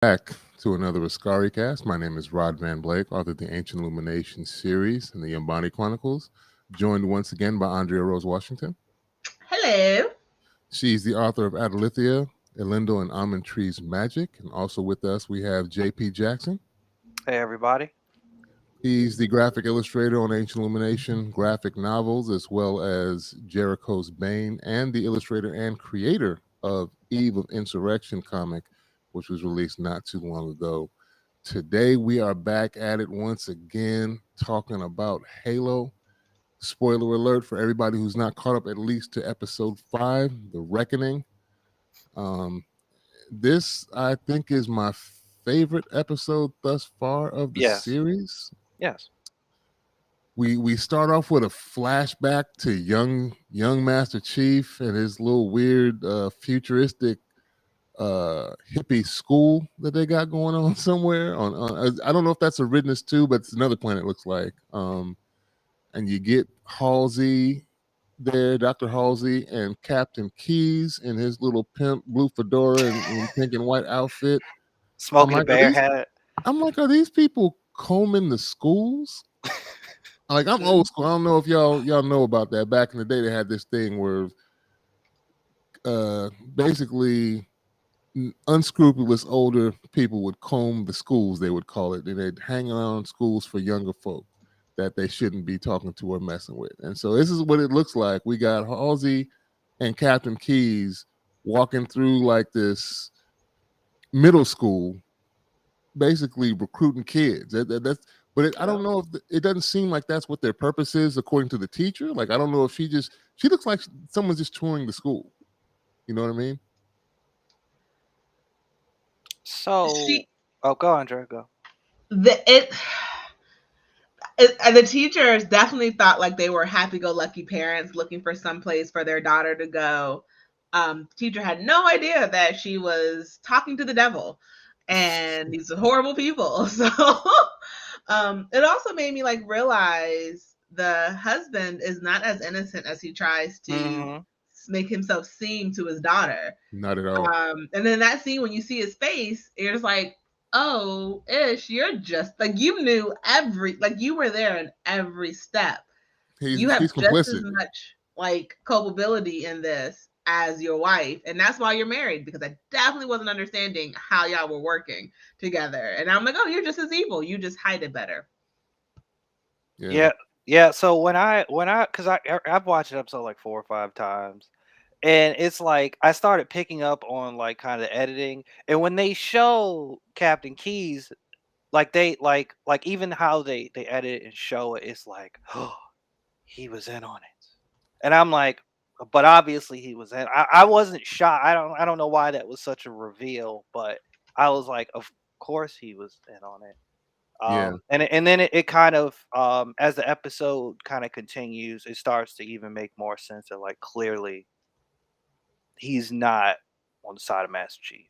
Back to another Askari Cast. My name is Rod Van Blake, author of the Ancient Illumination series and the Yambani Chronicles, joined once again by Andrea Rose Washington. Hello. She's the author of Adalithia, Elendil, and Almond Tree's Magic. And also with us, we have J.P. Jackson. Hey, everybody. He's the graphic illustrator on Ancient Illumination graphic novels, as well as Jericho's Bane, and the illustrator and creator of Eve of Insurrection comic, which was released not too long ago. Today, we are back at it once again, talking about Halo. Spoiler alert for everybody who's not caught up at least to episode 5, The Reckoning. This, I think, is my favorite episode thus far of the series. Yes. We start off with a flashback to young Master Chief and his little weird futuristic hippie school that they got going on somewhere on I don't know if that's Aridness too, but it's another planet, looks like. And you get Halsey there, Dr. Halsey, and Captain Keyes in his little pimp blue fedora and pink and white outfit, smoking a bear hat. I'm like, are these people combing the schools? Like, I'm old school. I don't know if y'all know about that. Back in the day, they had this thing where basically unscrupulous older people would comb the schools, they would call it, and they'd hang around schools for younger folk that they shouldn't be talking to or messing with. And so this is what it looks like. We got Halsey and Captain Keyes walking through like this middle school, basically recruiting kids. I don't know if it doesn't seem like that's what their purpose is, according to the teacher. Like, I don't know if she looks like someone's just touring the school. You know what I mean? So, go, Andrea, go. The teachers definitely thought like they were happy-go-lucky parents looking for some place for their daughter to go. Teacher had no idea that she was talking to the devil, and these are horrible people. So, it also made me like realize the husband is not as innocent as he tries to make himself seem to his daughter. Not at all. And then that scene when you see his face, you're just like, oh, Ish, you're just like, you knew you were there in every step. You have just complicit. as much like culpability in this as your wife, and that's why you're married, because I definitely wasn't understanding how y'all were working together. And I'm like, oh, you're just as evil, you just hide it better. Yeah. So when because I've watched an episode like 4 or 5 times, and it's like I started picking up on like kind of editing, and when they show Captain Keyes, like they like even how they edit and show it, it's like, oh, he was in on it, and I'm like, but obviously he was in. I wasn't shocked. I don't know why that was such a reveal, but I was like, of course he was in on it. And then it kind of as the episode kind of continues, it starts to even make more sense that like clearly he's not on the side of Master Chief.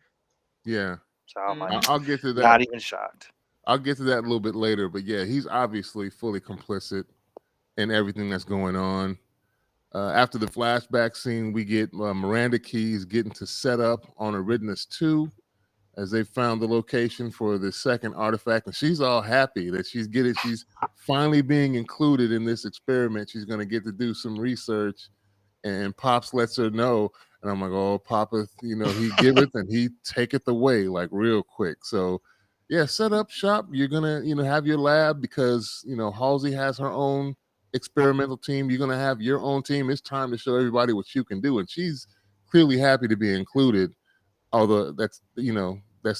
Yeah. So I'm like, I'll get to that. Not even shocked. I'll get to that a little bit later, but yeah, he's obviously fully complicit in everything that's going on. After the flashback scene, we get Miranda Keyes getting to set up on Aridness 2 as they found the location for the second artifact, and she's all happy that she's finally being included in this experiment. She's going to get to do some research, and Pops lets her know, and I'm like, oh, Papa, he giveth and he taketh away, like real quick. So yeah, set up shop. You're gonna have your lab, because Halsey has her own experimental team. You're gonna have your own team. It's time to show everybody what you can do, and she's clearly happy to be included, although that's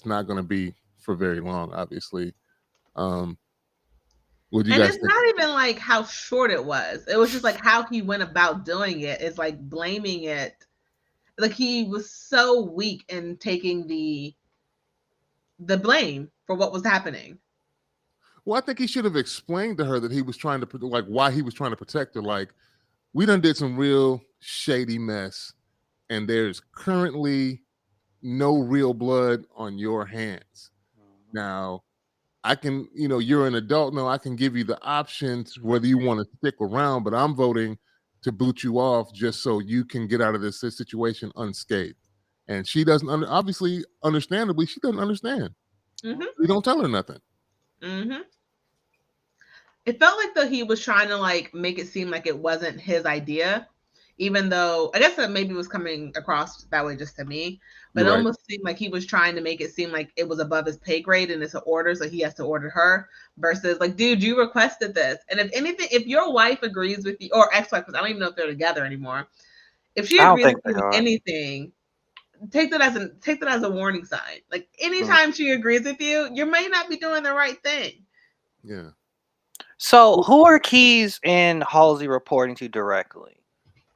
not going to be for very long, obviously. What do you guys think? Not even like how short it was. It was just like how he went about doing it. It's like blaming it. Like he was so weak in taking the blame for what was happening. Well, I think he should have explained to her that he was trying to, like, why he was trying to protect her. Like, we done did some real shady mess, and there's currently no real blood on your hands. Now, I can, you're an adult now. I can give you the options whether you want to stick around, but I'm voting to boot you off just so you can get out of this situation unscathed. And she doesn't, obviously, understandably, she doesn't understand. Mm-hmm. He don't tell her nothing. Mm-hmm. It felt like though he was trying to like make it seem like it wasn't his idea, even though I guess that maybe was coming across that way just to me. But You're it right. almost seemed like he was trying to make it seem like it was above his pay grade and it's an order, so he has to order her. Versus like, dude, you requested this, and if anything, if your wife agrees with you or ex-wife, because I don't even know if they're together anymore, if she I don't agrees think with they you with are. anything, take that as a warning sign. Like anytime she agrees with you, you may not be doing the right thing. Yeah. So who are Keys and Halsey reporting to directly?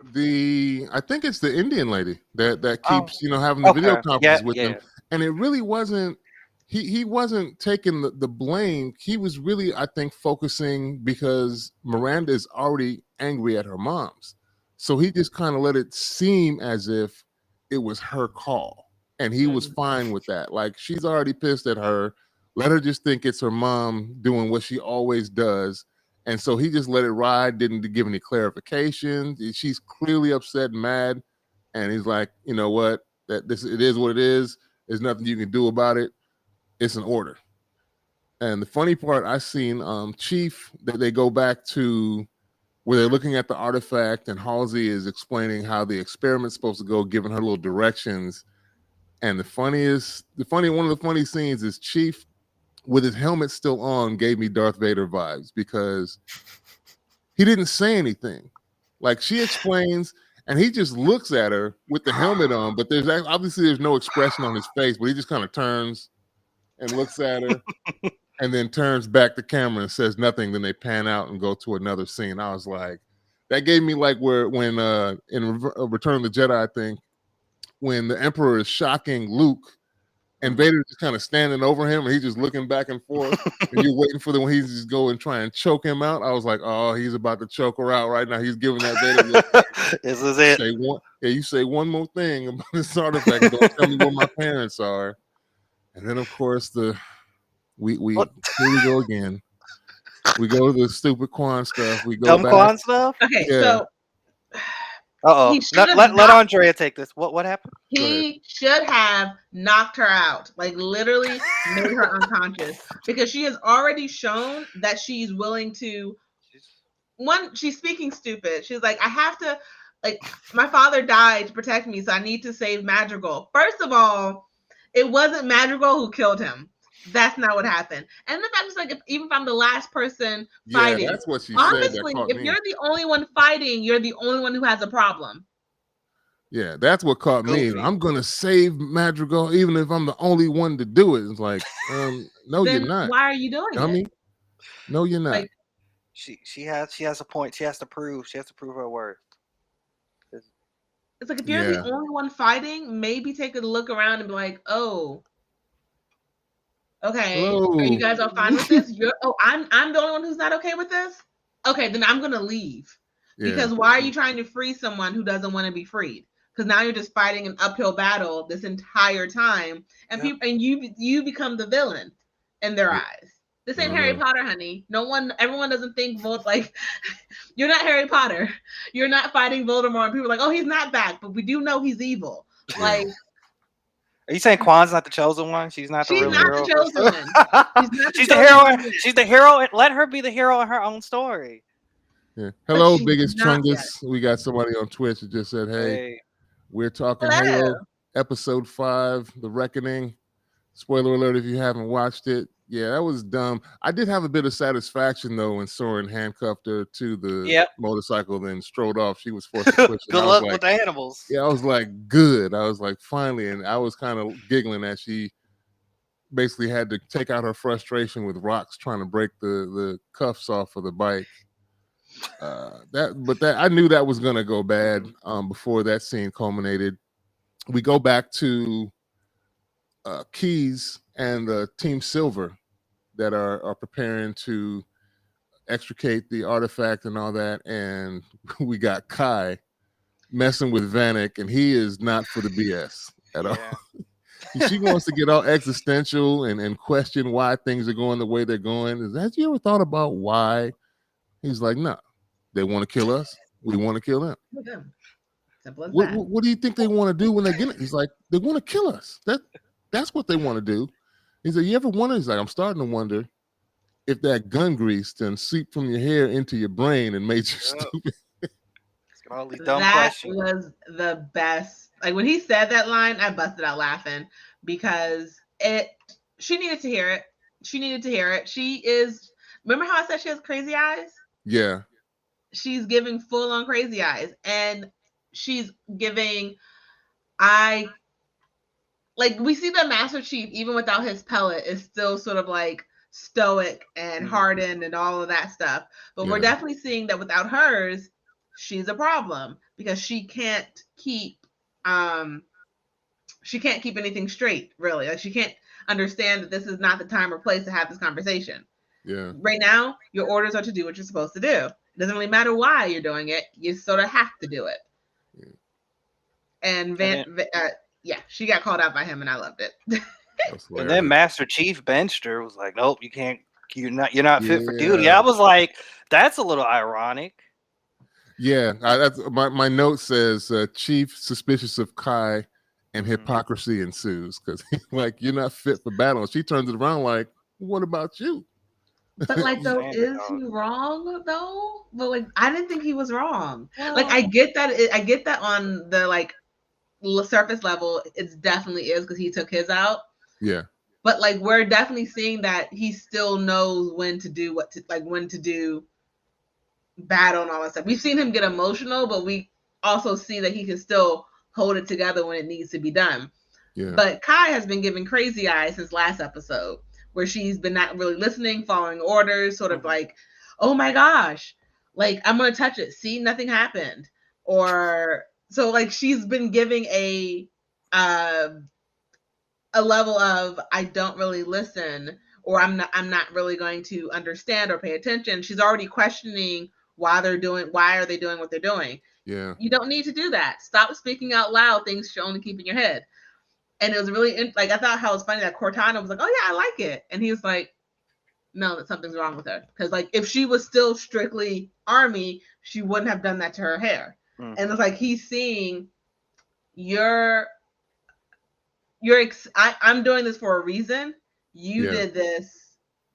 I think it's the Indian lady that Oh, keeps having the video okay. conferences Yeah, with them, yeah. and it really wasn't. He wasn't taking the blame. He was really, I think, focusing because Miranda is already angry at her mom's, so he just kind of let it seem as if it was her call, and he was fine with that. Like, she's already pissed at her. Let her just think it's her mom doing what she always does. And so he just let it ride, didn't give any clarifications. She's clearly upset and mad. And he's like, you know what? It is what it is. There's nothing you can do about it. It's an order. And the funny part, I seen Chief that they go back to where they're looking at the artifact, and Halsey is explaining how the experiment's supposed to go, giving her little directions. And one of the funny scenes is Chief with his helmet still on gave me Darth Vader vibes because he didn't say anything. Like, she explains, and he just looks at her with the helmet on, but there's no expression on his face, but he just kind of turns and looks at her and then turns back the camera and says nothing. Then they pan out and go to another scene. I was like, that gave me like when in Return of the Jedi, I think, when the Emperor is shocking Luke and Vader's just kind of standing over him and he's just looking back and forth and you're waiting for when he's just go and try and choke him out. I was like, oh, he's about to choke her out right now. He's giving that Vader look. This is it. You say one more thing about this artifact. Don't tell me where my parents are. And then of course here we go again. We go to the stupid Quan stuff. We go Dumb back. Quan stuff? Okay, Yeah. so Uh-oh. Let Andrea take this. What happened? he should have knocked her out, like literally made her unconscious, because she has already shown that she's willing to. She's speaking stupid. She's like, I have to, like, my father died to protect me, so I need to save Madrigal. First of all, it wasn't Madrigal who killed him. That's not what happened. And the fact is, like, even if I'm the last person fighting, that's what she honestly, said. if you're the only one fighting, you're the only one who has a problem. Yeah, that's what caught me. I'm gonna save Madrigal, even if I'm the only one to do it. It's like, no, Then you're not. why are you doing it? No, you're not. Like, she has a point. She has to prove her worth. It's like, if you're the only one fighting, maybe take a look around and be like, oh, okay, hello. Are you guys all fine with this? I'm the only one who's not okay with this? Okay, then I'm gonna leave. Because why are you trying to free someone who doesn't want to be freed? Because now you're just fighting an uphill battle this entire time, and you become the villain in their eyes. This ain't Harry Potter, honey. Everyone doesn't think like you're not Harry Potter. You're not fighting Voldemort. And people are like, oh, he's not back, but we do know he's evil. Like, are you saying Quan's not the chosen one? She's not the real hero. She's not the chosen one. She's the hero. She's the hero. Let her be the hero in her own story. Yeah. Hello, biggest Chungus. We got somebody on Twitch that just said, hey. We're talking Halo episode 5, The Reckoning. Spoiler alert if you haven't watched it. Yeah, that was dumb. I did have a bit of satisfaction though when Soren handcuffed her to the motorcycle, then strode off. She was forced to push it. Good luck with the animals. Yeah, I was like, good. I was like, finally. And I was kind of giggling that she basically had to take out her frustration with rocks trying to break the cuffs off of the bike. I knew that was gonna go bad before that scene culminated. We go back to Keys and Team Silver that are preparing to extricate the artifact and all that, and we got Kai messing with Vanek, and he is not for the BS at all. She wants to get all existential and question why things are going the way they're going. Have you ever thought about why? He's like, no, they want to kill us. We want to kill them. Simple as what, that. what do you think they want to do when they get it? He's like, they want to kill us. That's what they want to do. He said, "You ever wonder?" He's like, "I'm starting to wonder if that gun grease then seeped from your hair into your brain and made you stupid." Asking all these dumb That questions. was the best. Like when he said that line, I busted out laughing because she needed to hear it. She needed to hear it. She is, remember how I said she has crazy eyes? Yeah. She's giving full on crazy eyes. And she's giving, I like, we see the Master Chief, even without his pellet, is still sort of like stoic and hardened and all of that stuff. But we're definitely seeing that without hers, she's a problem because she can't keep anything straight, really. Like she can't understand that this is not the time or place to have this conversation. Yeah. Right now, your orders are to do what you're supposed to do. It doesn't really matter why you're doing it. You sort of have to do it. Yeah. And yeah, she got called out by him, and I loved it. And then Master Chief benched her. Was like, "Nope, you can't. You're not fit for duty." I was like, "That's a little ironic." Yeah, that's my note says Chief suspicious of Kai, and hypocrisy ensues because like you're not fit for battle. And she turns it around like, "What about you?" But like, though, is he wrong though? But like, I didn't think he was wrong. Like, I get that. I get that on the like surface level, it definitely is because he took his out. Yeah. But like, we're definitely seeing that he still knows when to do when to do battle and all that stuff. We've seen him get emotional, but we also see that he can still hold it together when it needs to be done. Yeah. But Kai has been giving crazy eyes since last episode, where she's been not really listening, following orders, sort of like, oh my gosh, like I'm gonna touch it. See, nothing happened. Or so like she's been giving a level of I don't really listen, or I'm not really going to understand or pay attention. She's already questioning why are they doing what they're doing. Yeah. You don't need to do that. Stop speaking out loud things you only keep in your head. And it was really like, I thought how it was funny that Cortana was like, oh yeah, I like it. And he was like, no, that something's wrong with her. Because like if she was still strictly army, she wouldn't have done that to her hair. And it's like he's seeing I'm doing this for a reason. You did this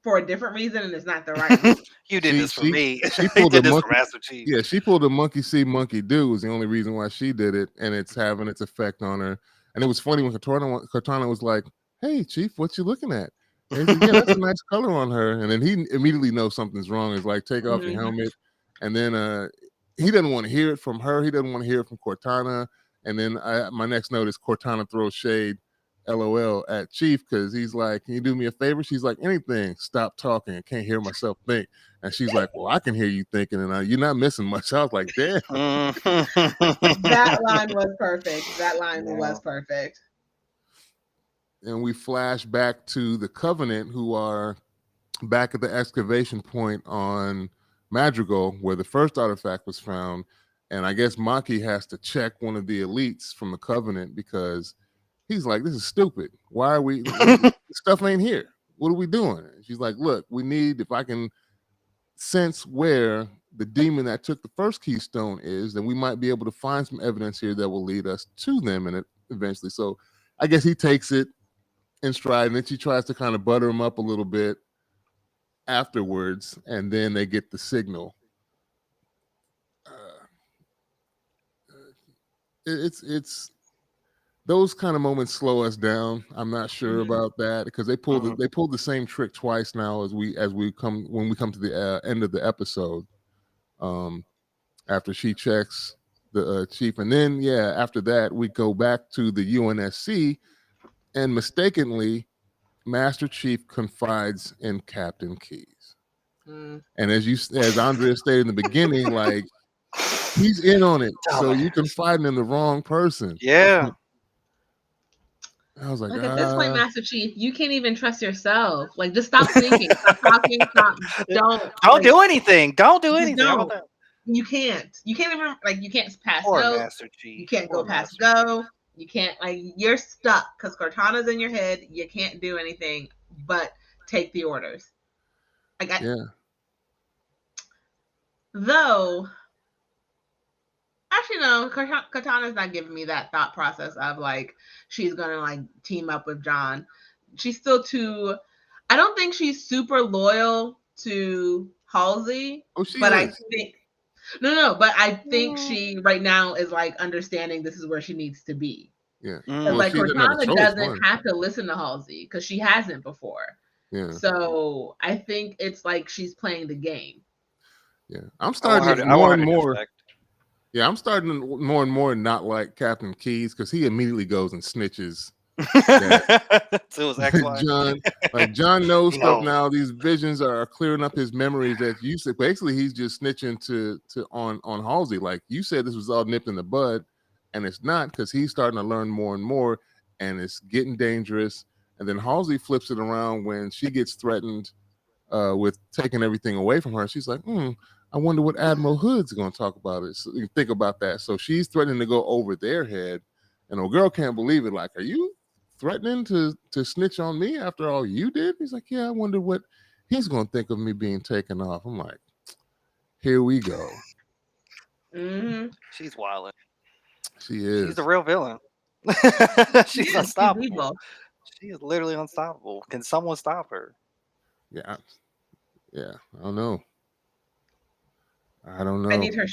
for a different reason, and it's not the right reason. You did this for me. She pulled did this for Master Chief. Yeah, she pulled a monkey see, monkey do was the only reason why she did it, and it's having its effect on her. And it was funny when Cortana was like, "Hey, Chief, what you looking at?" And he said, "Yeah, that's a nice color on her." And then he immediately knows something's wrong. It's like, take off your helmet. And then he doesn't want to hear it from her. He doesn't want to hear it from Cortana. And then my next note is Cortana throws shade, LOL, at Chief because he's like, "Can you do me a favor?" She's like, "Anything. Stop talking. I can't hear myself think." And she's like, "Well, I can hear you thinking, and you're not missing much." I was like, "Damn." That line was perfect. That line was perfect. And we flash back to the Covenant, who are back at the excavation point on Madrigal, where the first artifact was found. And I guess Maki has to check one of the elites from the Covenant because he's like, "This is stupid. Why are we? Stuff ain't here. What are we doing?" And she's like, "Look, we need, if I can sense where the demon that took the first keystone is, then we might be able to find some evidence here that will lead us to them and eventually." So I guess he takes it in stride, and then she tries to kind of butter him up a little bit afterwards, and then they get the signal. It's those kind of moments slow us down. I'm not sure about that because they pulled the same trick twice now when we come to the end of the episode. After she checks the Chief, and then after that we go back to the UNSC, and mistakenly Master Chief confides in Captain Keyes. And as Andrea stated in the beginning, like he's in on it, so you confiding in the wrong person. Yeah. I was like, at this point, Master Chief, you can't even trust yourself. Like, just stop thinking, stop talking, don't do anything. Don't do anything. Don't. You can't even you can't pass Poor go. Master Chief. You can't go past go. You can't you're stuck because Cortana's in your head. You can't do anything but take the orders. Though, actually, no, Cortana's not giving me that thought process of like she's gonna like team up with John. she's still too. I don't think she's super loyal to Halsey. Oh, she but is. I think no, but I think she right now is like understanding this is where she needs to be. Yeah. Because Well, like she doesn't have a Cortana choice. doesn't One. have to listen to Halsey because she hasn't before. Yeah. So I think it's like she's playing the game. Yeah. I'm I starting want to her more to and more. defect. Yeah, I'm starting to more and more not like Captain Keyes because he immediately goes and snitches. To his ex-wife. John knows He stuff knows. now. These visions are clearing up his memories that you said. Basically, he's just snitching to on Halsey. Like you said, this was all nipped in the bud, and it's not because he's starting to learn more and more, and it's getting dangerous. And then Halsey flips it around when she gets threatened with taking everything away from her. She's like, I wonder what Admiral Hood's going to talk about it. So you think about that. So she's threatening to go over their head, and a girl can't believe it. Like, are you threatening to snitch on me after all you did? He's like, yeah, I wonder what he's going to think of me being taken off. I'm like, here we go. Mm-hmm. She's wilding. She is. She's the real villain. She's unstoppable. Evil. She is literally unstoppable. Can someone stop her? Yeah. I don't know. I don't know. I need her.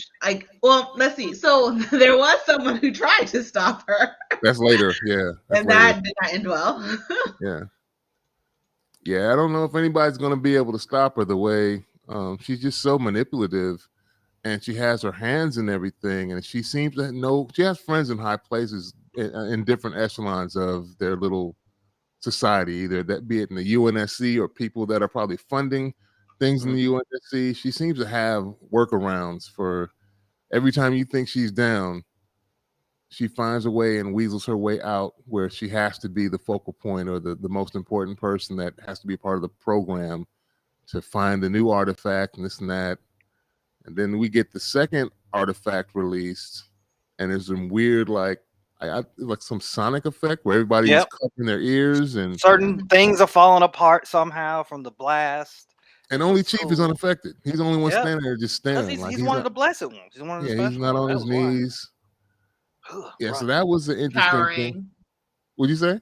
Well, let's see. So there was someone who tried to stop her. That's later. Yeah. And that did not end well. Yeah. I don't know if anybody's going to be able to stop her the way she's just so manipulative, and she has her hands in everything, and she seems to know she has friends in high places in different echelons of their little society, either that be it in the UNSC or people that are probably funding things in the UNSC. She seems to have workarounds for every time you think she's down, she finds a way and weasels her way out where she has to be the focal point or the most important person that has to be part of the program to find the new artifact and this and that. And then we get the second artifact released, and there's some weird like some sonic effect where everybody's covering their ears and certain things are falling apart somehow from the blast. And only Chief is unaffected. He's the only one standing there, just staring. He's one of the blessed ones. He's one of the special he's not on his knees. Yeah, so that was the interesting thing. What'd you say?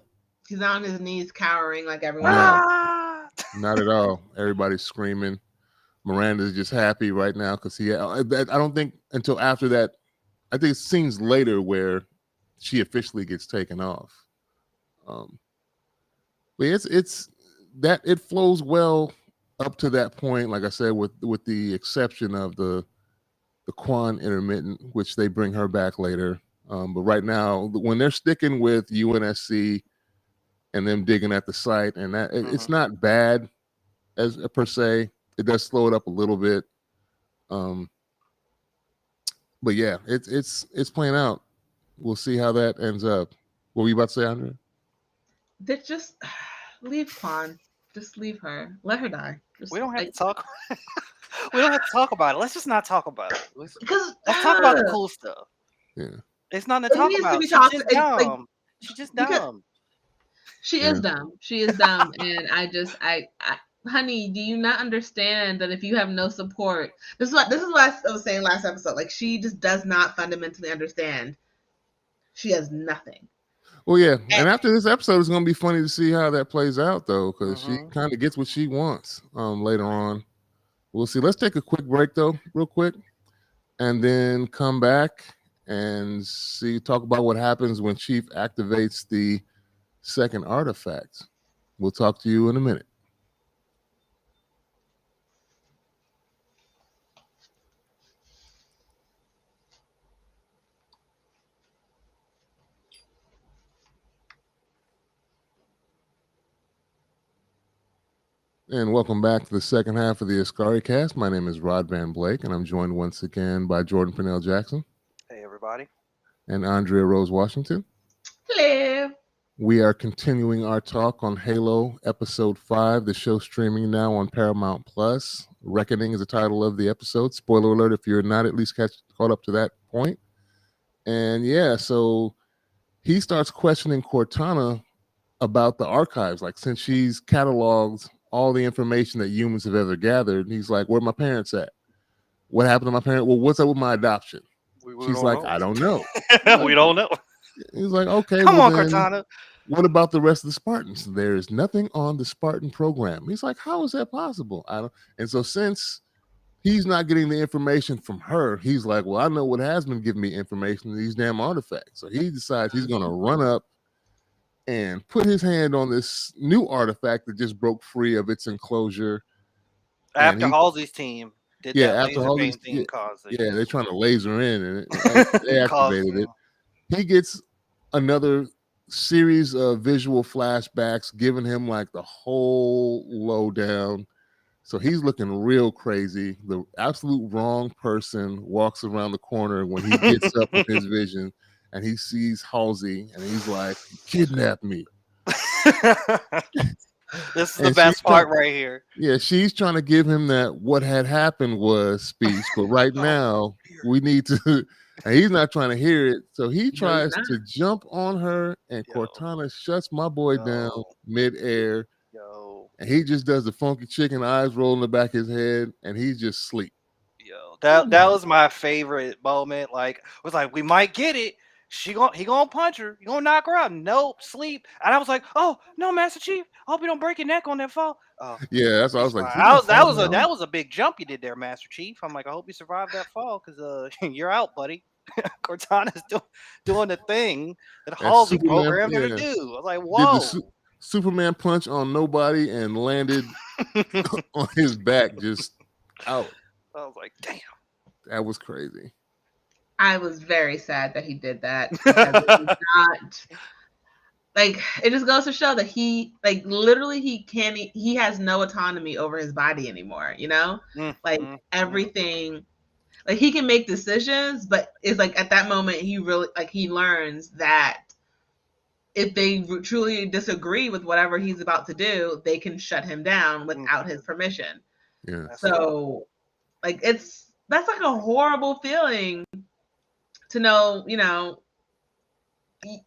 He's not on his knees cowering like everyone else. Not at all. Everybody's screaming. Miranda's just happy right now because I don't think until after that, I think it's scenes later where she officially gets taken off. But it's that it flows well up to that point, like I said, with the exception of the Quan intermittent, which they bring her back later. But right now, when they're sticking with UNSC and them digging at the site, and that it's not bad as per se. It does slow it up a little bit. But yeah, it's playing out. We'll see how that ends up. What were you about to say, Andrea? They just leave Quan. Just leave her. Let her die. We don't have to talk. We don't have to talk about it. Let's just not talk about it. Let's talk about the cool stuff. Yeah, it's nothing to talk about. She's just dumb. She's just dumb. She is dumb. She is dumb, and I honey, do you not understand that if you have no support, this is what I was saying last episode. Like, she just does not fundamentally understand. She has nothing. Well, yeah, and after this episode, it's going to be funny to see how that plays out, though, because she kind of gets what she wants later on. We'll see. Let's take a quick break, though, real quick, and then come back and talk about what happens when Chief activates the second artifact. We'll talk to you in a minute. And welcome back to the second half of the Askari Cast. My name is Rod Van Blake, and I'm joined once again by Jordan Purnell Jackson. Hey, everybody. And Andrea Rose Washington. Hello. We are continuing our talk on Halo Episode 5, the show streaming now on Paramount Plus. Reckoning is the title of the episode. Spoiler alert if you're not at least caught up to that point. And yeah, so he starts questioning Cortana about the archives. Like, since she's cataloged all the information that humans have ever gathered, he's like, where are my parents at? What happened to my parents? Well, what's up with my adoption? She's like, I don't know. We don't know. He's like, okay. Come on, Cortana. what about the rest of the Spartans? There is nothing on the Spartan program. He's like, how is that possible? I don't. And so since he's not getting the information from her, he's like, well, I know what has been giving me information, these damn artifacts. So he decides he's going to run up and put his hand on this new artifact that just broke free of its enclosure. And After Halsey's team did that after laser Halsey's, beam thing caused it. they're trying to laser in, and they activated it. He gets another series of visual flashbacks, giving him like the whole lowdown. So he's looking real crazy. The absolute wrong person walks around the corner when he gets up with his vision, and he sees Halsey, and he's like, "Kidnap me." This is the best part right here. Yeah, she's trying to give him that "what had happened was" speech, but right now we need to. And he's not trying to hear it, so he tries to jump on her, and Cortana shuts my boy down mid-air. And he just does the funky chicken, eyes roll in the back of his head, and he's just asleep. That was my favorite moment. Like, it was like, we might get it. He gonna punch her. You gonna knock her out? Nope, sleep. And I was like, oh no, Master Chief. I hope you don't break your neck on that fall. Yeah, that's what I was like. That was a big jump you did there, Master Chief. I'm like, I hope you survive that fall because you're out, buddy. Cortana's doing the thing that Halsey programmed her to do. I was like, whoa. Did the Superman punch on nobody and landed on his back, just out. I was like, damn. That was crazy. I was very sad that he did that. Because it was not, like, it just goes to show that he, like, literally he has no autonomy over his body anymore, you know? Everything, like, he can make decisions, but it's like at that moment he really, like, he learns that if they truly disagree with whatever he's about to do, they can shut him down without his permission. Yeah. So, like, that's like a horrible feeling to know, you know, if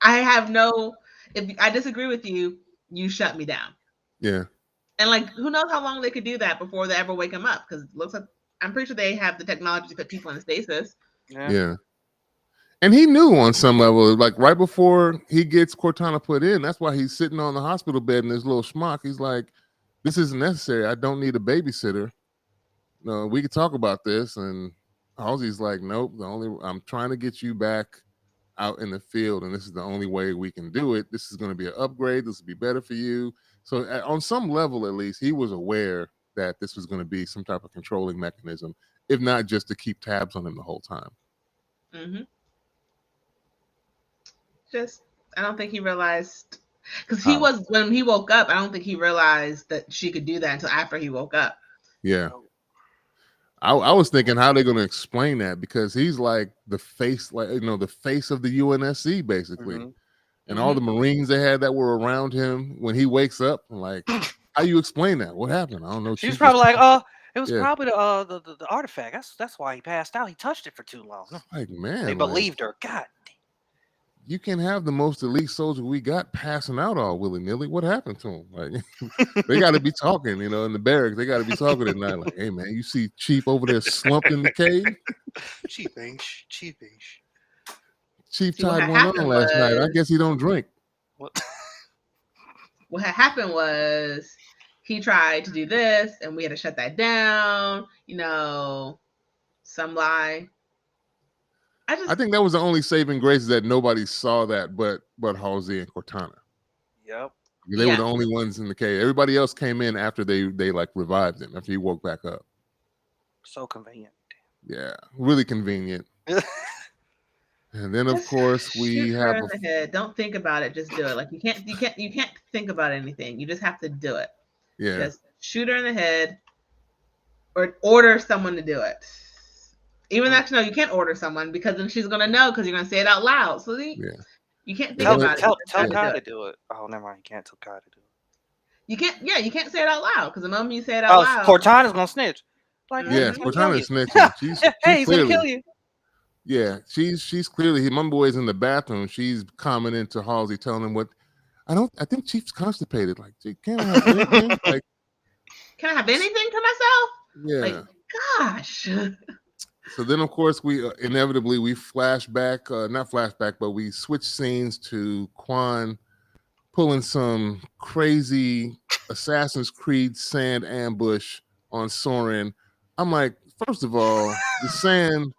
I disagree with you, you shut me down. Yeah. And like, who knows how long they could do that before they ever wake him up? Because it looks like, I'm pretty sure they have the technology to put people in stasis. Yeah. And he knew on some level, like right before he gets Cortana put in, that's why he's sitting on the hospital bed in his little schmuck. He's like, this isn't necessary. I don't need a babysitter. No, we could talk about this. And Halsey's like, nope, I'm trying to get you back out in the field, and this is the only way we can do it. This is going to be an upgrade. This will be better for you. So on some level, at least, he was aware that this was going to be some type of controlling mechanism, if not just to keep tabs on him the whole time. Mm-hmm. I don't think he realized, because when he woke up, I don't think he realized that she could do that until after he woke up. Yeah. I was thinking how they're going to explain that, because he's like the face, like, you know, the face of the UNSC basically. Mm-hmm. And all the Marines they had that were around him when he wakes up, like, how you explain that? What happened? I don't know. She's probably like, it was probably the artifact. That's why he passed out. He touched it for too long. Like, man, they believed her. God. You can't have the most elite soldier we got passing out all willy-nilly. What happened to him? Like, they got to be talking, you know, in the barracks. They got to be talking at night. Like, hey, man, you see Chief over there slumped in the cave? Chief tied one on last night. I guess he don't drink. What had happened was he tried to do this, and we had to shut that down. You know, some lie. I think that was the only saving grace, that nobody saw that but Halsey and Cortana. Yep. They were the only ones in the cave. Everybody else came in after they like revived him, after he woke back up. So convenient. Yeah, really convenient. And then of course we have in the head. Don't think about it, just do it. Like, you can't think about anything. You just have to do it. Yeah. Just shoot her in the head or order someone to do it. Even actually, no, you can't order someone, because then she's gonna know, because you're gonna say it out loud. So you can't think about it. Tell Kai to do it. Oh, never mind. You can't tell Kai to do it. You can't. Yeah, you can't say it out loud, because the moment you say it out loud, Cortana's gonna snitch. Like, Cortana's snitching. She's he's gonna kill you. Yeah, she's clearly. My boy's in the bathroom. She's commenting to Halsey, telling him what. I think Chief's constipated. Like, can I have anything? Like, can I have anything to myself? Yeah. Like, gosh. So then, of course, we inevitably not flashback, but we switch scenes to Quan pulling some crazy Assassin's Creed sand ambush on Soren. I'm like, first of all, the sand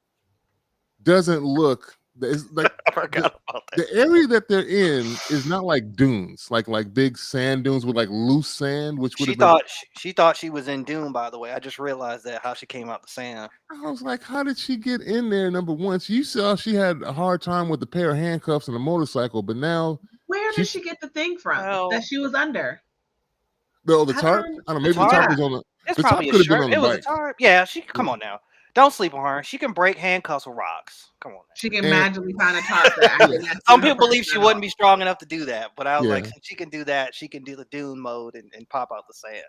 doesn't look. It's like I forgot about that. the area that they're in is not like dunes, like big sand dunes with like loose sand, which would She have been. thought she thought she was in Dune. By the way, I just realized that how she came out the sand. I was like, how did she get in there? Number one, you saw she had a hard time with the pair of handcuffs and a motorcycle, but now Where did she get the thing from Well- that she was under? the tarp. I don't know. Maybe the tarp was on the. It's The top probably a could have been shirt. on the It was a bike. tarp. Yeah, she. Come on now. Don't sleep on her. She can break handcuffs with rocks. Come on now. She can And- magically find a tarp. That actually has Some to people believe she at wouldn't all. be strong enough to do that, but I was Yeah. like, since she can do that, she can do the Dune mode and pop out the sand.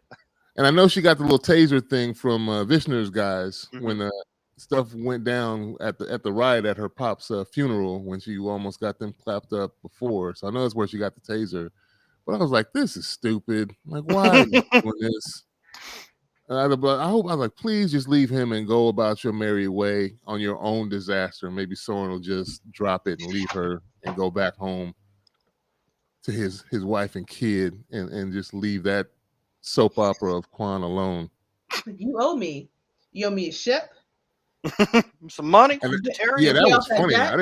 And I know she got the little taser thing from Vishner's guys Mhm. when stuff went down at the riot at her pop's funeral when she almost got them clapped up before. So I know that's where she got the taser. But I was like, this is stupid. Like, why are you doing this? But I was like, please just leave him and go about your merry way on your own disaster. Maybe Soren will just drop it and leave her and go back home to his wife and kid and just leave that soap opera of Quan alone. You owe me. You owe me a ship. Some money. And vegetarian. Yeah, that pay was off that funny. debt? I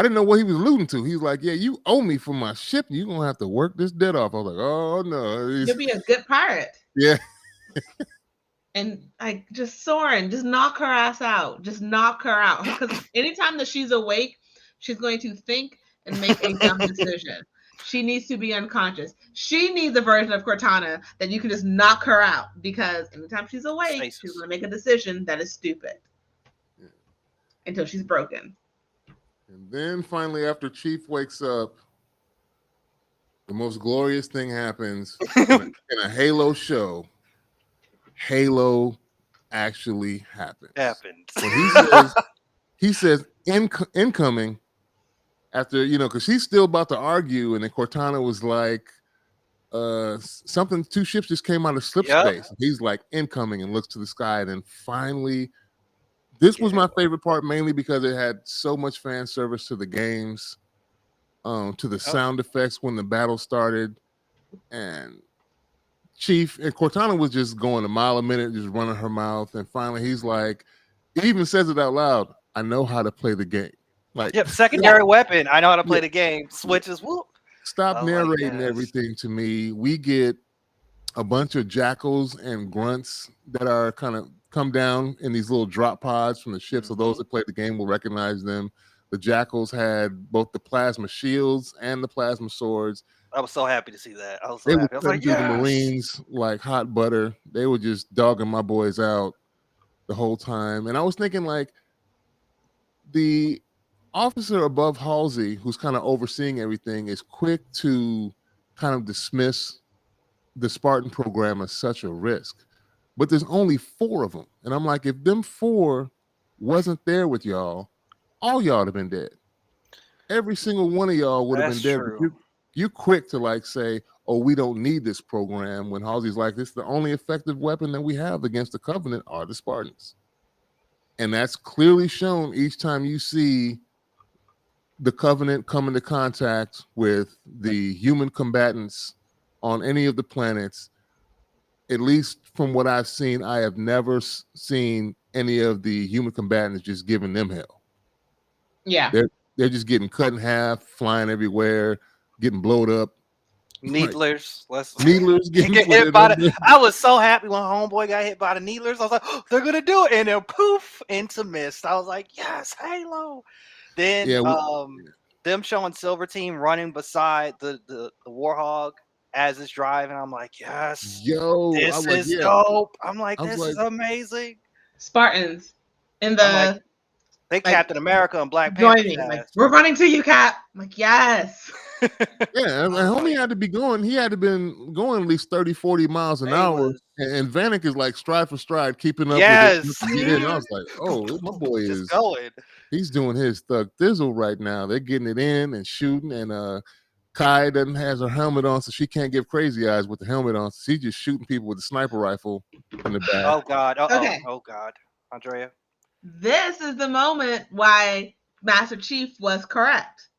didn't know what he was alluding to. He's like, yeah, you owe me for my ship. You're gonna have to work this debt off. I was like, oh no. You'll be a good pirate. Yeah. And like just Soren, just knock her ass out. Just knock her out. Because anytime that she's awake, she's going to think and make a dumb decision. She needs to be unconscious. She needs a version of Cortana that you can just knock her out because anytime she's awake, Stasis. she's going to make a decision that is stupid until she's broken. And then finally, after Chief wakes up, the most glorious thing happens in a Halo show. Halo actually happens. Happened. So he says incoming after, because she's still about to argue. And then Cortana was like, two ships just came out of slip space. He's like incoming and looks to the sky. And then finally, this was my favorite part, mainly because it had so much fan service to the games, to the sound effects when the battle started. And Chief and Cortana was just going a mile a minute, just running her mouth. And finally, he's like, he even says it out loud, I know how to play the game. Like, secondary weapon. I know how to play the game. Switches. Whoop. Stop narrating everything to me. We get a bunch of jackals and grunts that are kind of come down in these little drop pods from the ship. So those that played the game will recognize them. The jackals had both the plasma shields and the plasma swords. I was so happy to see that. I was They so were happy. I was like, the Marines like hot butter. They were just dogging my boys out the whole time. And I was thinking, like, the officer above Halsey, who's kind of overseeing everything, is quick to kind of dismiss the Spartan program as such a risk. But there's only 4 of them. And I'm like, if them 4 wasn't there with y'all, all y'all would have been dead. Every single one of y'all would have been dead. True. You're quick to like say, oh, we don't need this program, when Halsey's like, this is the only effective weapon that we have against the Covenant are the Spartans. And that's clearly shown each time you see the Covenant come into contact with the human combatants on any of the planets. At least from what I've seen, I have never seen any of the human combatants just giving them hell. Yeah. They're just getting cut in half, flying everywhere, getting blowed up. Needlers. Needlers getting hit by I was so happy when homeboy got hit by the needlers. I was like, oh, they're gonna do it, and then poof into mist. I was like, yes, Halo. Then them showing Silver Team running beside the Warhog as it's driving. I'm like, yes, this is dope. I'm like, this is amazing. Spartans in the they Captain America and Black Panther. Join me. Like, we're running to you, Cap. I'm like, yes. Yeah, and homie had to be going. He had to been going at least 30, 40 miles an hour. And Vanek is like stride for stride, keeping up with it. And I was like, oh, my boy is going. He's doing his thug thizzle right now. They're getting it in and shooting. And Kai has her helmet on, so she can't give crazy eyes with the helmet on. So she's just shooting people with a sniper rifle in the back. Oh God. Okay. Oh God. Andrea. This is the moment why Master Chief was correct.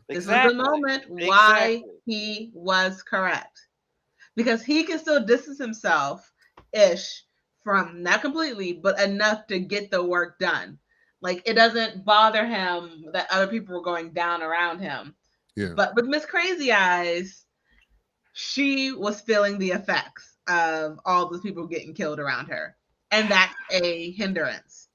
This was the moment why he was correct. Because he can still distance himself-ish from, not completely, but enough to get the work done. Like, it doesn't bother him that other people were going down around him. Yeah. But with Miss Crazy Eyes, she was feeling the effects of all those people getting killed around her. And that's a hindrance.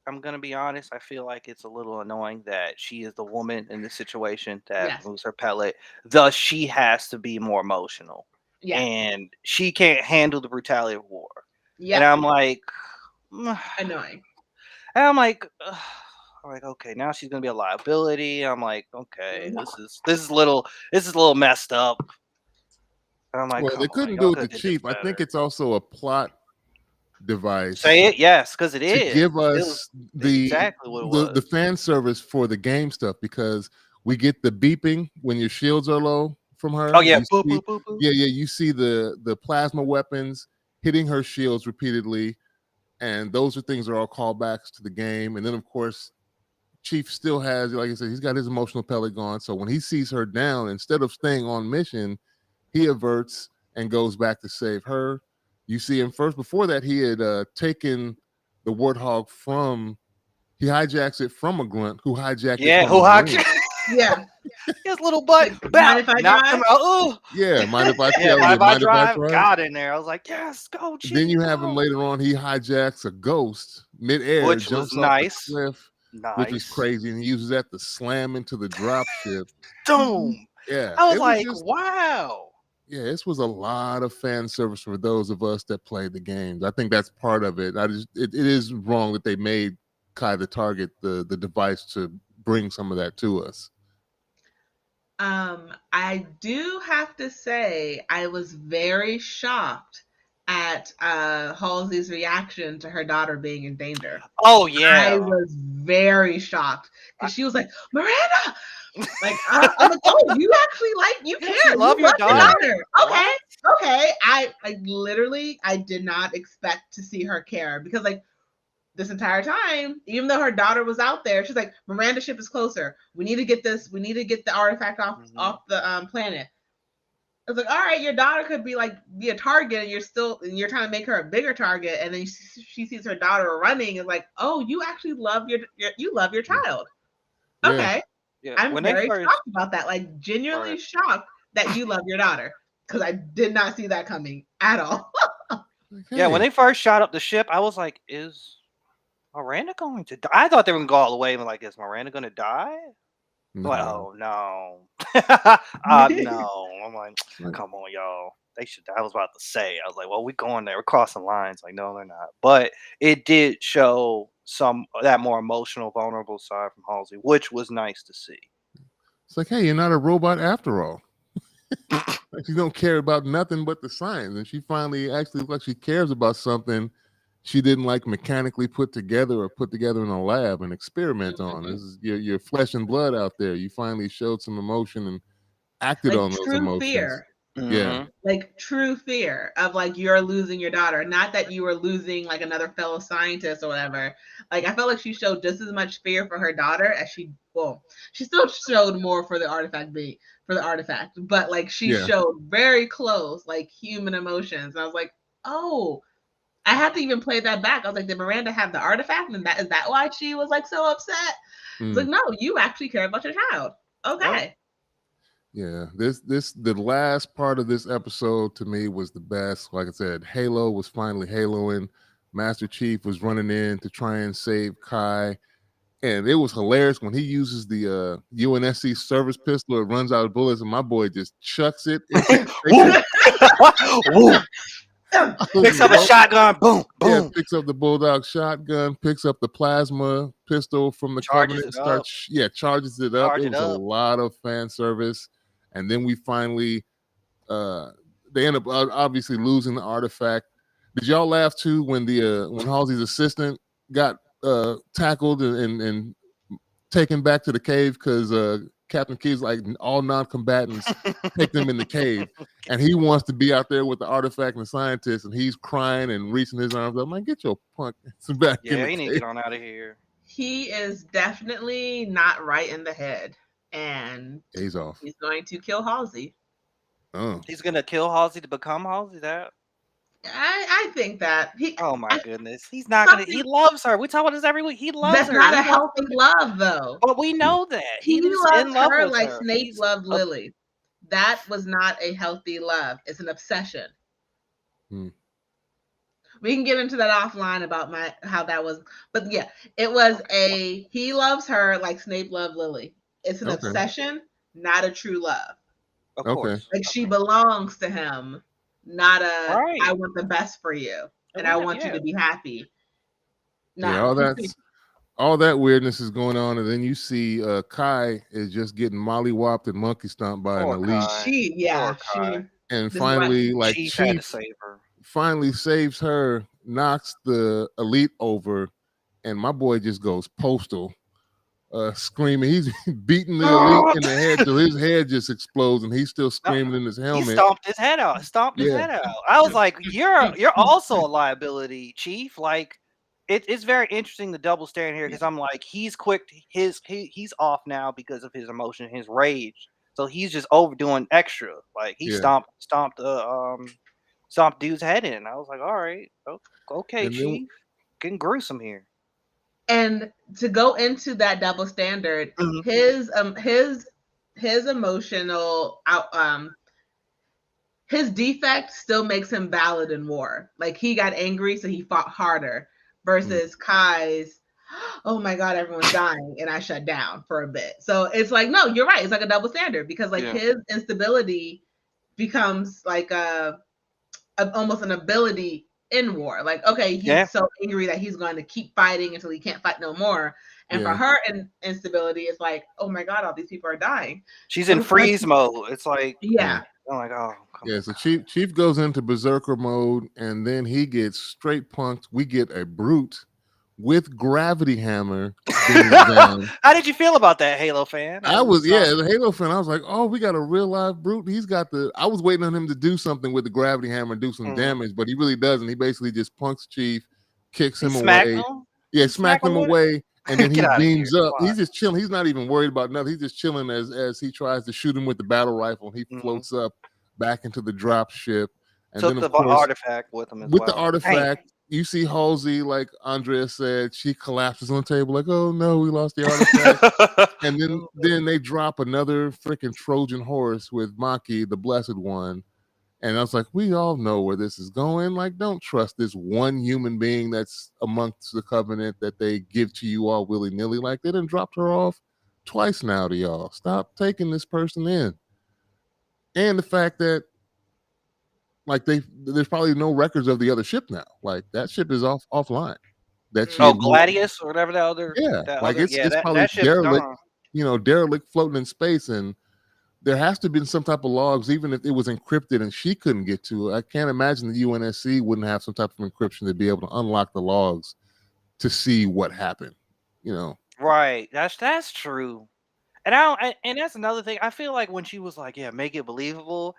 I'm gonna be honest, I feel like it's a little annoying that she is the woman in this situation that moves her pellet. Thus, she has to be more emotional. Yeah. And she can't handle the brutality of war. Yeah. And I'm like, annoying. And I'm like, okay, now she's gonna be a liability. I'm like, okay, this is a little messed up. And I'm like, well, they couldn't do it with the chief. I think it's also a plot device. Say it, yes, because it is. To give us exactly what it was. The fan service for the game stuff, because we get the beeping when your shields are low from her. Oh yeah, boop, boop, boop, boop. Yeah. You see the plasma weapons hitting her shields repeatedly, and those are things that are all callbacks to the game. And then of course, Chief still has, like I said, he's got his emotional pellet gone. So when he sees her down, instead of staying on mission, he averts and goes back to save her. You see him first. Before that, he had taken the warthog he hijacks it from a grunt who hijacked it from yeah. His little butt. Mind if I drive? Yeah, mind if I tell you? Mind if I drive? Got in there. I was like, yes, go, Chief. Then you have him later on. He hijacks a ghost midair, which jumps was off nice. the cliff, which is crazy, and he uses that to slam into the drop ship. Boom. Yeah, I was like, wow. Yeah, this was a lot of fan service for those of us that played the games. I think that's part of it. It is wrong that they made Kai the target, the device to bring some of that to us. I do have to say I was very shocked at Halsey's reaction to her daughter being in danger. Oh yeah, I was very shocked because she was like, Miranda. Like, I'm like, oh, you actually you care. You love your daughter. Okay. I literally, I did not expect to see her care, because like this entire time, even though her daughter was out there, she's like, Miranda ship is closer. We need to get this. We need to get the artifact off the planet. I was like, all right, your daughter could be a target, and you're trying to make her a bigger target, and then she sees her daughter running, and like, oh, you actually love your child. Okay. Yeah. Yeah. I'm very shocked about that. Like, genuinely shocked that you love your daughter, because I did not see that coming at all. Yeah, when they first shot up the ship, I was like, is Miranda going to die? I thought they were going to go all the way and like, is Miranda going to die? No. Like, oh, no. No. I'm like, come on, y'all. They should. I was about to say, I was like, well, we're going there. We're crossing lines. Like, no, they're not. But it did show that more emotional, vulnerable side from Halsey, which was nice to see. It's like, hey, you're not a robot after all. You don't care about nothing but the science. And she finally actually looks like she cares about something she didn't mechanically put together in a lab and experiment on. This is your flesh and blood out there. You finally showed some emotion and acted on those emotions. Fear. Yeah. Like true fear of you're losing your daughter. Not that you were losing another fellow scientist or whatever. Like, I felt like she showed just as much fear for her daughter as she still showed more for the artifact but she showed very close human emotions. And I was like, oh, I had to even play that back. I was like, did Miranda have the artifact? And is that why she was so upset? It's like, no, you actually care about your child. Okay. Yeah, the last part of this episode to me was the best. Like I said, Halo was finally Haloing. Master Chief was running in to try and save Kai, and it was hilarious when he uses the UNSC service pistol. It runs out of bullets, and my boy just chucks it. Picks up a shotgun, boom, boom. Yeah, picks up the Bulldog shotgun, picks up the plasma pistol from the Covenant, charges it up. It was a lot of fan service. And then we finally, they end up obviously losing the artifact. Did y'all laugh too when when Halsey's assistant got tackled and taken back to the cave because Captain Key's like, all non-combatants take them in the cave, and he wants to be out there with the artifact and the scientist, and he's crying and reaching his arms up. I'm like, get your punk back in the he needs cave. to get on out of here. He is definitely not right in the head. and He's off. he's going to kill Halsey. Oh, He's gonna kill Halsey to become Halsey. That. I think that Oh my goodness, he's not gonna. He loves her. We talk about this every week. He loves that's her. not He a healthy love, though. But we know that He he's in loved love her with like her. Snape He's loved Lily. That was not a healthy love. It's an obsession. We can get into that offline about how that was, but yeah, it was he loves her like Snape loved Lily. It's an obsession, not a true love. Of course. Like she belongs to him, not a I want the best for you and I want you to be happy. No. Yeah, all that weirdness is going on, and then you see Kai is just getting mollywopped and monkey stomped by an elite. And finally, like Chief had to save her. Finally saves her, knocks the elite over, and my boy just goes postal, screaming. He's beating the elite in the head till his head just explodes, and he's still screaming in his helmet. He stomped his head out. I was like, "You're also a liability, Chief." Like, it's very interesting the double standard here because I'm like, he's quick. He's off now because of his emotion, his rage. So he's just overdoing extra. Like he stomped dude's head in. I was like, all right, okay, and Chief, getting gruesome here. And to go into that double standard, his emotional his defect still makes him valid in war. Like he got angry, so he fought harder. Versus Kai's, oh my God, everyone's dying, and I shut down for a bit. So it's like, no, you're right. It's like a double standard because like his instability becomes like almost an ability in war. Like, okay, he's so angry that he's going to keep fighting until he can't fight no more. And for her instability, it's like, oh my God, all these people are dying. She's in freeze mode. It's like, I'm like, oh, come on. So Chief goes into berserker mode, and then he gets straight punked. We get a brute with gravity hammer down. How did you feel about that, Halo fan? As a Halo fan, I was like, oh, we got a real live brute. He's got I was waiting on him to do something with the gravity hammer and do some damage, but he really doesn't. He basically just punks Chief, kicks him away. Smacked him away, and then he beams up. He's just chilling. He's not even worried about nothing. He's just chilling as he tries to shoot him with the battle rifle. He floats up back into the drop ship. And took then, of the course, artifact with him as with the artifact. You see Halsey, like Andrea said, she collapses on the table like, oh no, we lost the artifact. And then they drop another freaking Trojan horse with Maki, the Blessed One. And I was like, we all know where this is going. Like, don't trust this one human being that's amongst the covenant that they give to you all willy-nilly. Like, they done dropped her off twice now to y'all. Stop taking this person in. And the fact that like there's probably no records of the other ship now. Like that ship is offline. Gladius or whatever the other. It's probably derelict. Derelict floating in space, and there has to be some type of logs, even if it was encrypted and she couldn't get to it. I can't imagine the UNSC wouldn't have some type of encryption to be able to unlock the logs to see what happened. Right. That's true. And and that's another thing. I feel like when she was like, "Yeah, make it believable,"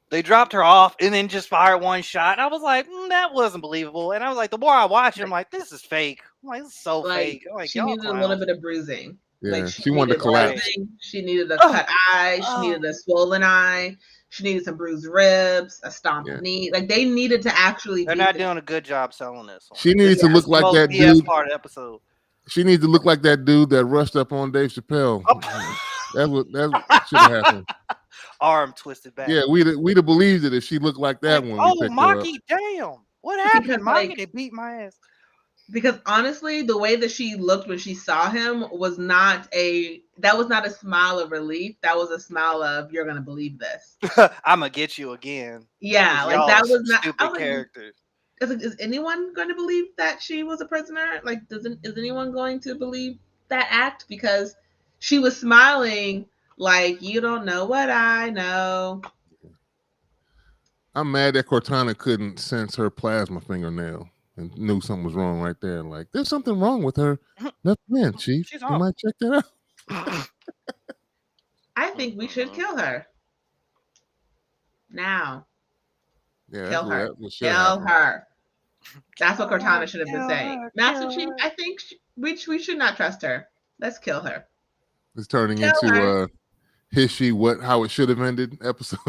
they dropped her off and then just fired one shot. And I was like, that wasn't believable. And I was like, the more I watch it, I'm like, this is fake. I'm like, this is so fake. I'm like, she needed a little bit of bruising. Yeah, like she wanted to collapse. She needed a cut eye. She needed a swollen eye. She needed some bruised ribs, a stomped knee. Like they needed to actually. They're not doing a good job selling this one. She needs to look like that dude. Part of the episode. She needs to look like that dude that rushed up on Dave Chappelle. That's what should have happened. Arm twisted back. Yeah, we'd have believed it if she looked like that one. Oh, Maki, damn. What happened? Maki, they beat my ass. Because honestly, the way that she looked when she saw him was not a smile of relief. That was a smile of, you're gonna believe this. I'm gonna get you again. Yeah, like that was not stupid characters. Is anyone going to believe that she was a prisoner? Like, is anyone going to believe that act? Because she was smiling like, you don't know what I know. I'm mad that Cortana couldn't sense her plasma fingernail and knew something was wrong right there. Like, there's something wrong with her. Nothing in, Chief. You might check that out. I think we should kill her. Now. Yeah, kill her. Kill her. That's what Cortana should have been saying. Master Chief, I think we should not trust her. Let's kill her. It's turning Tell her. into his she what how it should have ended episode.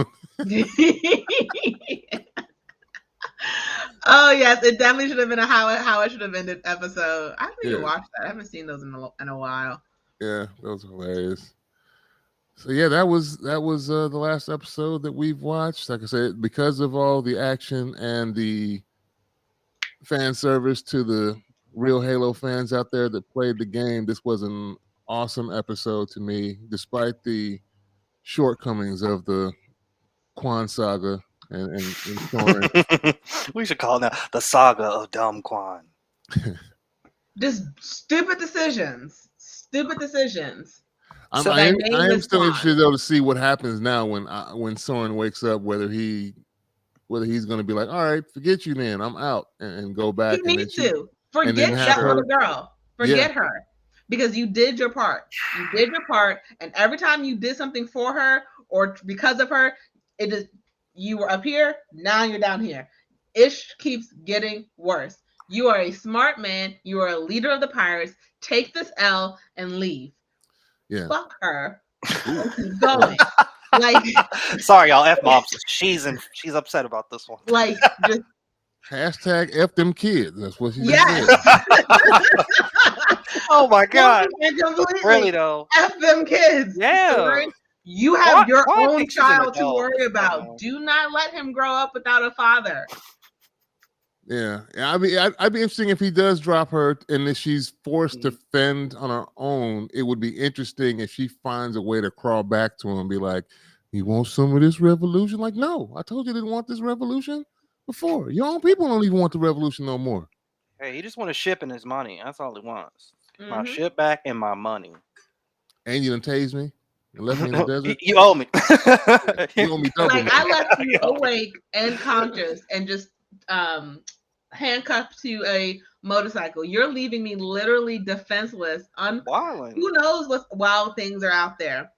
Oh yes, it definitely should have been a how it should have ended episode. I haven't even Yeah. watched that. I haven't seen those in a while. Yeah, that was hilarious. So yeah, that was the last episode that we've watched. Like I said, because of all the action and the fan service to the real Halo fans out there that played the game, this was an awesome episode to me, despite the shortcomings of the Quan saga and Soren. We should call it now the saga of Dumb Quan. Just stupid decisions. Stupid decisions. So I that name am is still Quan. interested though to see what happens now when Soren wakes up, whether he's going to be like, all right, forget you then, I'm out, and go back. You need to and then forget have that her- little girl. Forget her. Because you did your part. You did your part. And every time you did something for her or because of her, it is you were up here, now you're down here. Ish keeps getting worse. You are a smart man. You are a leader of the pirates. Take this L and leave. Yeah. Fuck her. And keep going. Like, sorry, y'all. F moms. She's upset about this one. like, just hashtag F them kids. That's what she yes. said. Oh my god. Completely. Really though. F them kids. Yeah. Soren, you have your Why own think she's an child to adult? worry about. Do not let him grow up without a father. Yeah, I'd be interesting if he does drop her and if she's forced to fend on her own. It would be interesting if she finds a way to crawl back to him and be like, "You want some of this revolution?" Like, no, I told you I didn't want this revolution before. Your own people don't even want the revolution no more. Hey, he just wants a ship and his money. That's all he wants. My Mhm. ship back and my money. And you done tased me and left me in the desert. You owe me. You owe me double. Like, now. I left you awake and conscious and just handcuffed to a motorcycle. You're leaving me literally defenseless. Wilding. Who knows what wild things are out there?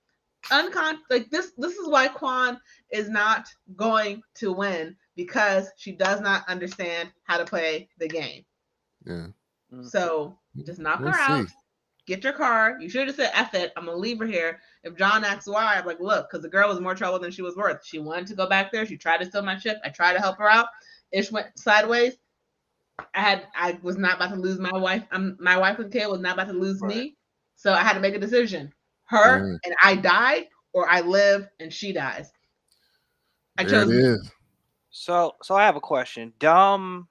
Like this is why Quan is not going to win, because she does not understand how to play the game. Yeah. So just knock We'll her out. see. Get your car. You should have said, F it, I'm gonna leave her here. If John asks why, I'm like, look, because the girl was more trouble than she was worth. She wanted to go back there. She tried to steal my ship. I tried to help her out. Ish went sideways. I was not about to lose my wife. My wife and kid was not about to lose me. So I had to make a decision. Her and I die, or I live and she dies. I There chose it is. So I have a question. Dumb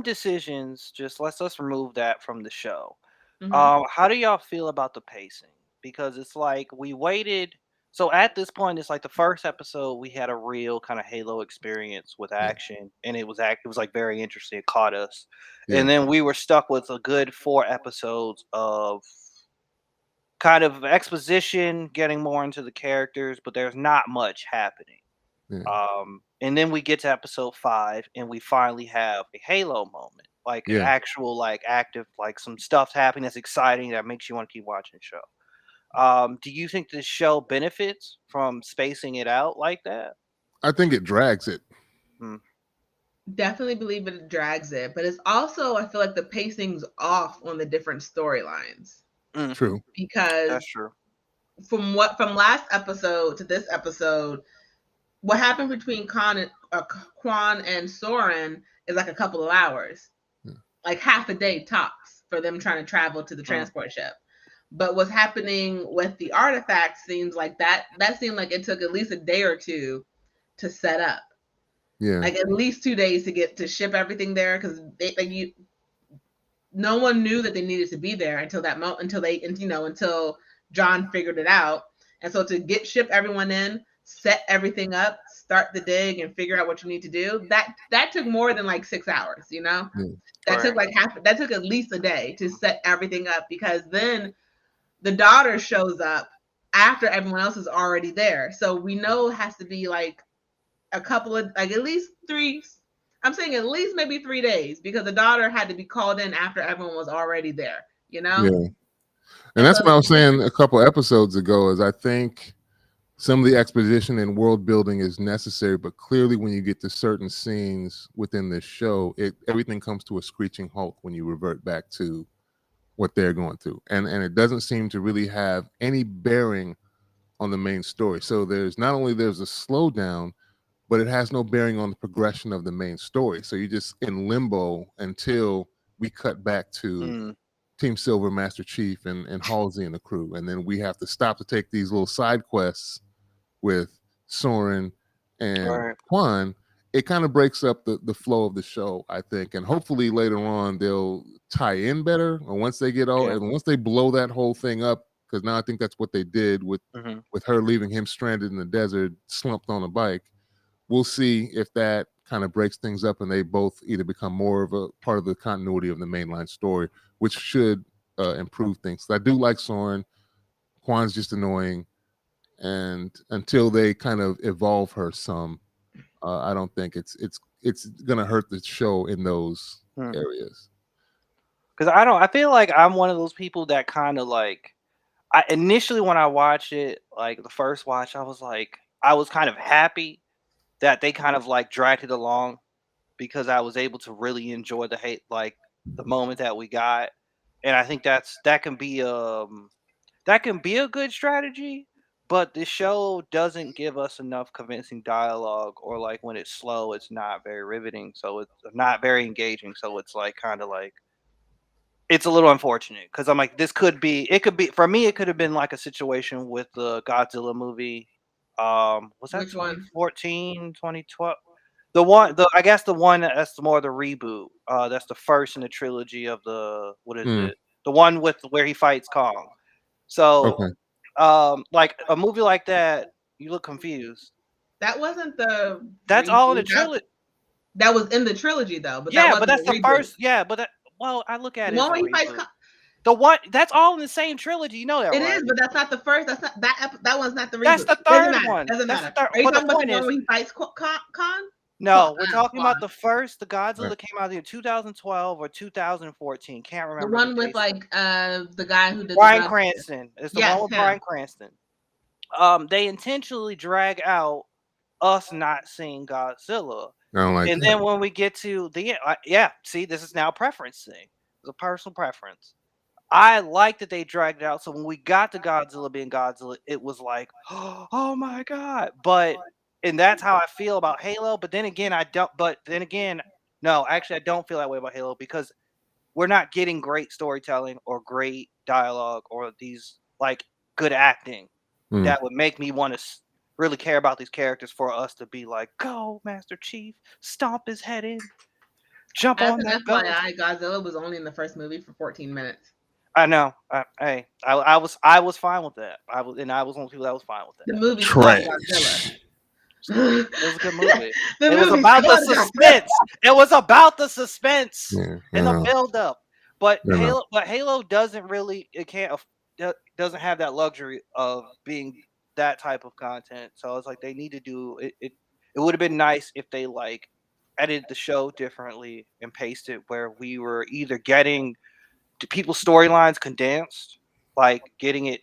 decisions. Just let's remove that from the show. Mhm. How do y'all feel about the pacing? Because it's like we waited. So at this point, it's like the first episode we had a real kind of Halo experience with action, and it was like very interesting. It caught us, and then we were stuck with a good 4 episodes of kind of exposition, getting more into the characters, but there's not much happening. And then we get to episode 5, and we finally have a Halo moment, like an actual, like active, like some stuff's happening that's exciting that makes you want to keep watching the show. Do you think this show benefits from spacing it out like that? I think it drags it. Definitely believe it drags it, but it's also, I feel like the pacing's off on the different storylines. True. Because that's true. From last episode to this episode, what happened between Quan and Soren is like a couple of hours, like half a day tops for them trying to travel to the transport ship. But what's happening with the artifacts seems like that seemed like it took at least a day or two to set up. Yeah. Like at least 2 days to ship everything there, because no one knew that they needed to be there until that moment, until John figured it out. And so to ship everyone in, set everything up, start the dig, and figure out what you need to do, that took more than like 6 hours, That took at least a day to set everything up, because then the daughter shows up after everyone else is already there. So we know it has to be like a couple of, like at least 3, I'm saying at least maybe 3 days, because the daughter had to be called in after everyone was already there, Yeah. And that's what I was saying a couple episodes ago, is I think some of the exposition and world building is necessary, but clearly when you get to certain scenes within this show, everything comes to a screeching halt when you revert back to what they're going through, and it doesn't seem to really have any bearing on the main story. So there's a slowdown, but it has no bearing on the progression of the main story. So you're just in limbo until we cut back to Team Silver, Master Chief, and Halsey and the crew, and then we have to stop to take these little side quests with Soren and Quan. It kind of breaks up the flow of the show, I think, and hopefully later on they'll tie in better. Or once they and once they blow that whole thing up, because now I think that's what they did with her leaving him stranded in the desert, slumped on a bike. We'll see if that kind of breaks things up and they both either become more of a part of the continuity of the mainline story, which should improve things. I do like Soren. Quan's just annoying, and until they kind of evolve her some, I don't think it's gonna hurt the show in those areas. Because I feel like I'm one of those people that kind of like, I initially when I watched it, like the first watch, I was kind of happy that they kind of like dragged it along, because I was able to really enjoy the moment that we got, and I think that can be a good strategy. But the show doesn't give us enough convincing dialogue, or like when it's slow, it's not very riveting, so it's not very engaging. So it's like kind of like, it's a little unfortunate, because I'm like, for me, it could have been like a situation with the Godzilla movie. Was that 2014, 2012? I guess the one that's more the reboot. That's the first in the trilogy of the, what is it? The one with where he fights Kong. So, like a movie like that, you look confused. That wasn't the. That's all in the trilogy. That was in the trilogy though, but yeah, but that's the first. Yeah, but well, I look at it. One where he fights. The one that's all in the same trilogy, you know that, it right? is, but that's not the first. That's not that one's not the reboot. That's the third one. Doesn't that's matter. The third. Are you talking about the one where he fights Kong? No, we're talking about the Godzilla came out in 2012 or 2014. Can't remember. The one with like the guy who did Bryan Cranston. It's the one with him. Bryan Cranston. They intentionally drag out us not seeing Godzilla. I don't like and that. Then when we get to the see, this is now a preference thing. It's a personal preference. I like that they dragged it out. So when we got to Godzilla being Godzilla, it was like, oh my god. And that's how I feel about Halo. But then again, no, actually, I don't feel that way about Halo, because we're not getting great storytelling or great dialogue or these like good acting that would make me want to really care about these characters, for us to be like, go Master Chief, stomp his head in, jump on that boat. Godzilla was only in the first movie for 14 minutes. I know. I was fine with that. I was one of the people that was fine with that. The movie trash. Godzilla. It was a good movie. It was about the suspense. It was about the suspense and the build up. But Halo doesn't really. It doesn't have that luxury of being that type of content. So it's like they need to do it. It would have been nice if they like edited the show differently and paced it where we were either getting people's storylines condensed, like getting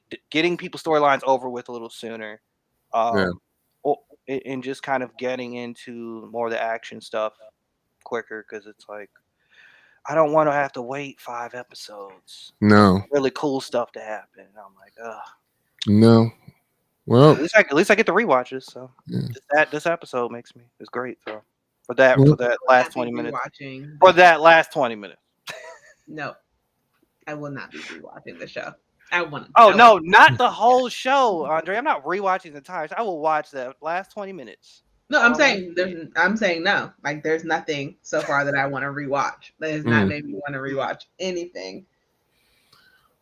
people's storylines over with a little sooner, and just kind of getting into more of the action stuff quicker, because it's like, I don't want to have to wait 5 episodes. No. Really cool stuff to happen. And I'm like, ugh. No. Well, at least I get the rewatches. So this episode is great. So for that last 20 minutes. For that last 20 minutes. No, I will not be rewatching the show. I want. Oh no, not the whole show, Andre. I'm not rewatching the entire show. I will watch the last 20 minutes. No, I'm saying no. Like, there's nothing so far that I want to rewatch. That has not made me want to rewatch anything.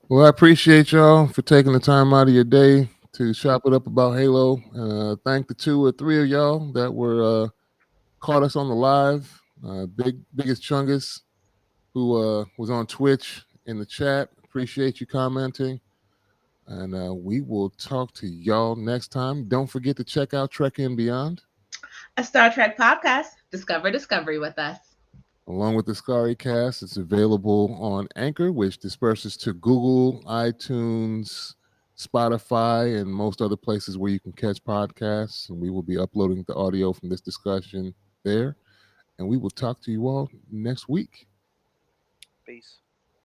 Well, I appreciate y'all for taking the time out of your day to chop it up about Halo. Thank the 2 or 3 of y'all that were caught us on the live. Biggest Chungus, who was on Twitch in the chat. Appreciate you commenting. And we will talk to y'all next time. Don't forget to check out Trek and Beyond, a Star Trek podcast. Discover Discovery with us. Along with the Askari Cast, it's available on Anchor, which disperses to Google, iTunes, Spotify, and most other places where you can catch podcasts. And we will be uploading the audio from this discussion there. And we will talk to you all next week. Peace.